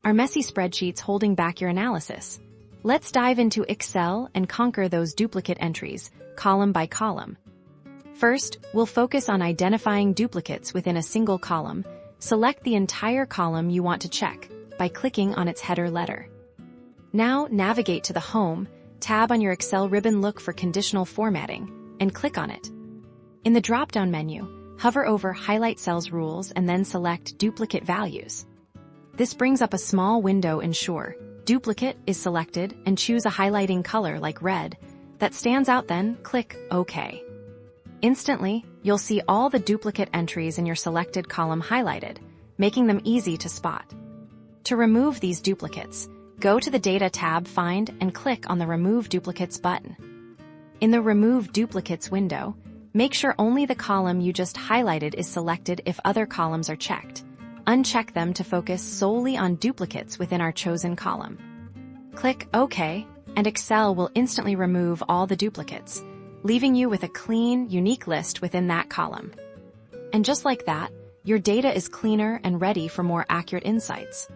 Are messy spreadsheets holding back your analysis? Let's dive into Excel and conquer those duplicate entries, column by column. First, we'll focus on identifying duplicates within a single column. Select the entire column you want to check by clicking on its header letter. Now, navigate to the Home tab on your Excel ribbon, look for Conditional Formatting, and click on it. In the drop-down menu, hover over Highlight Cells Rules and then select Duplicate Values. This brings up a small window. Ensure Duplicate is selected and choose a highlighting color like red that stands out, then click OK. Instantly, you'll see all the duplicate entries in your selected column highlighted, making them easy to spot. To remove these duplicates, go to the Data tab, find and click on the Remove Duplicates button. In the Remove Duplicates window, make sure only the column you just highlighted is selected. If other columns are checked, uncheck them to focus solely on duplicates within our chosen column. Click OK, and Excel will instantly remove all the duplicates, leaving you with a clean, unique list within that column. And just like that, your data is cleaner and ready for more accurate insights.